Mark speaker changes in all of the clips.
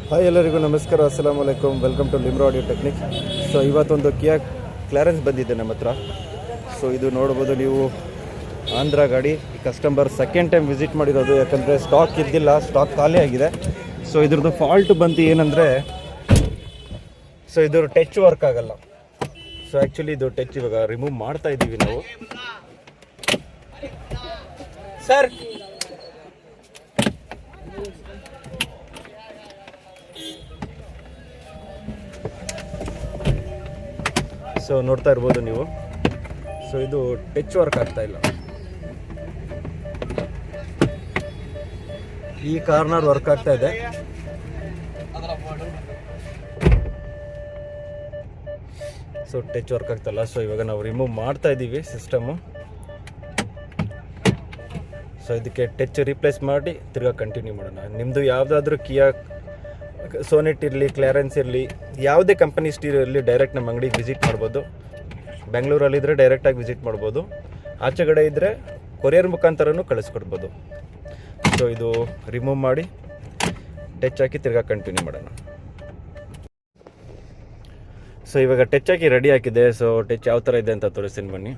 Speaker 1: Hi ಎಲ್ಲರಿಗೂ ನಮಸ್ಕಾರ, ಅಸ್ಸಲಾಮ್ ವಲೈಕುಮ್, welcome to Limra audio technique. So ಇವತ್ತೊಂದು ಕಿಯಾ ಕ್ಲಾರೆನ್ಸ್ ಬಂದಿದೆ ನಮ್ಮ ಹತ್ರ. ಸೊ ಇದು ನೋಡ್ಬೋದು ನೀವು, ಆಂಧ್ರ ಗಾಡಿ. ಈ ಕಸ್ಟಮರ್ ಸೆಕೆಂಡ್ ಟೈಮ್ ವಿಸಿಟ್ ಮಾಡಿರೋದು, ಯಾಕಂದರೆ ಸ್ಟಾಕ್ ಇದ್ದಿಲ್ಲ, ಸ್ಟಾಕ್ ಖಾಲಿ ಆಗಿದೆ. ಸೊ ಇದ್ರದ್ದು ಫಾಲ್ಟ್ ಬಂತು ಏನಂದರೆ, ಸೊ ಇದ್ರ ಟಚ್ ವರ್ಕ್ ಆಗಲ್ಲ. ಸೊ ಆ್ಯಕ್ಚುಲಿ ಇದು ಟಚ್ ಇವಾಗ ರಿಮೂವ್ ಮಾಡ್ತಾ ಇದ್ದೀವಿ ನಾವು. ಸರ್ ಸೊ ನೋಡ್ತಾ ಇರ್ಬೋದು ನೀವು. ಸೊ ಇದು ಟಚ್ ವರ್ಕ್ ಆಗ್ತಾ ಇಲ್ಲ. ಈ ಕಾರ್ನರ್ ವರ್ಕ್ ಆಗ್ತಾ ಇದೆ. ಸೊ ಟಚ್ ವರ್ಕ್ ಆಗ್ತಾಯಿಲ್ಲ. ಸೊ ಇವಾಗ ನಾವು ರಿಮೂವ್ ಮಾಡ್ತಾ ಇದ್ದೀವಿ ಸಿಸ್ಟಮು. ಸೊ ಇದಕ್ಕೆ ಟಚ್ ರಿಪ್ಲೇಸ್ ಮಾಡಿ ತಿರ್ಗಾ ಕಂಟಿನ್ಯೂ ಮಾಡೋಣ. ನಿಮ್ಮದು ಯಾವುದಾದ್ರೂ ಕಿಯಾ ಸೋನೆಟ್ ಇರಲಿ, ಕ್ಲಾರೆನ್ಸ್ ಇರಲಿ, ಯಾವುದೇ ಕಂಪನಿ ಸ್ಟೀರಿಯೋ ಇರಲಿ, ಡೈರೆಕ್ಟ್ ನಮ್ಮ ಅಂಗಡಿಗೆ ವಿಸಿಟ್ ಮಾಡ್ಬೋದು. ಬೆಂಗಳೂರಲ್ಲಿದ್ದರೆ ಡೈರೆಕ್ಟಾಗಿ ವಿಸಿಟ್ ಮಾಡ್ಬೋದು. ಆಚೆಗಡೆ ಇದ್ದರೆ ಕೊರಿಯರ್ ಮುಖಾಂತರನೂ ಕಳಿಸ್ಕೊಡ್ಬೋದು. ಸೊ ಇದು ರಿಮೂವ್ ಮಾಡಿ ಟಚ್ ಹಾಕಿ ತಿರ್ಗಾ ಕಂಟಿನ್ಯೂ ಮಾಡೋಣ. ಸೊ ಇವಾಗ ಟಚ್ ಹಾಕಿ ರೆಡಿ ಹಾಕಿದೆ. ಸೊ ಟಚ್ ಯಾವ ಥರ ಇದೆ ಅಂತ ತೋರಿಸ್ತೀನಿ ಬನ್ನಿ.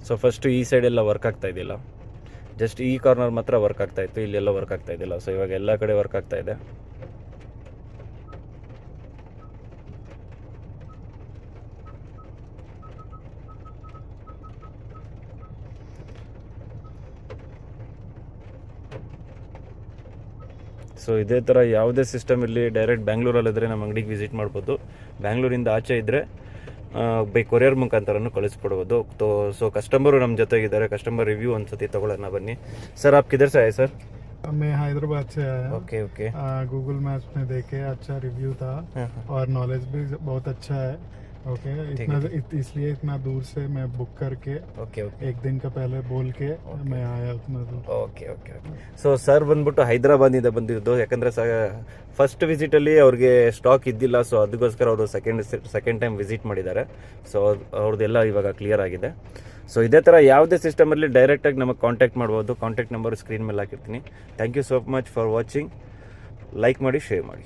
Speaker 1: ಸೊ ಫಸ್ಟು ಈ ಸೈಡೆಲ್ಲ ವರ್ಕ್ ಆಗ್ತಾ ಇದ್ದಿಲ್ಲ, ಜಸ್ಟ್ ಈ ಕಾರ್ನರ್ ಮಾತ್ರ ವರ್ಕ್ ಆಗ್ತಾ ಇತ್ತು, ಇಲ್ಲೆಲ್ಲ ವರ್ಕ್ ಆಗ್ತಾ ಇದ್ದಿಲ್ಲ. ಸೊ ಇವಾಗ ಎಲ್ಲ ಕಡೆ ವರ್ಕ್ ಆಗ್ತಾ ಇದೆ. ಸೊ ಇದೇ ಥರ ಯಾವುದೇ ಸಿಸ್ಟಮ್ ಇರಲಿ, ಡೈರೆಕ್ಟ್ ಬ್ಯಾಂಗ್ಳೂರಲ್ಲಿದ್ದರೆ ನಮ್ಮ ಅಂಗಡಿಗೆ ವಿಸಿಟ್ ಮಾಡ್ಬೋದು. ಬ್ಯಾಂಗ್ಳೂರಿಂದ ಆಚೆ ಇದ್ದರೆ ಬೈ ಕೊರಿಯರ್ ಮುಖಾಂತರನೂ ಕಳಿಸ್ಕೊಡ್ಬೋದು. ಸೊ ಕಸ್ಟಮರು ನಮ್ಮ ಜೊತೆಗಿದ್ದಾರೆ. ಕಸ್ಟಮರ್ ರಿವ್ಯೂ ಒಂದ್ಸತಿ ತಗೊಳ್ಳೋಣ ಬನ್ನಿ. सर आप किधर से आए सर?
Speaker 2: मैं हैदराबाद से आया.
Speaker 1: Okay okay.
Speaker 2: गूगल मैप्स में देखे, अच्छा रिव्यू था और नॉलेज भी बहुत अच्छा है. ओके, इसलिए इतना दूर से मैं बुक करके
Speaker 1: ओके ओके
Speaker 2: एक दिन का पहले बोल के मैं आया उतना दूर.
Speaker 1: Okay okay okay. So sir ಬಂದ್ಬಿಟ್ಟು ಹೈದರಾಬಾದಿಂದ ಬಂದಿರೋದು. ಯಾಕಂದರೆ ಫಸ್ಟ್ ವಿಸಿಟಲ್ಲಿ ಅವ್ರಿಗೆ ಸ್ಟಾಕ್ ಇದ್ದಿಲ್ಲ. ಸೊ ಅದಕ್ಕೋಸ್ಕರ ಅವರು ಸೆಕೆಂಡ್ ಟೈಮ್ ವಿಸಿಟ್ ಮಾಡಿದ್ದಾರೆ. ಸೊ ಅವ್ರದ್ದೆಲ್ಲ ಇವಾಗ ಕ್ಲಿಯರ್ ಆಗಿದೆ. ಸೊ ಇದೇ ಥರ ಯಾವುದೇ ಸಿಸ್ಟಮಲ್ಲಿ ಡೈರೆಕ್ಟಾಗಿ ನಮಗೆ ಕಾಂಟ್ಯಾಕ್ಟ್ ಮಾಡ್ಬೋದು. ಕಾಂಟ್ಯಾಕ್ಟ್ ನಂಬರ್ ಸ್ಕ್ರೀನ್ ಮೇಲೆ ಹಾಕಿರ್ತೀನಿ. Thank you so much for watching. Like ಮಾಡಿ, ಶೇರ್ ಮಾಡಿ.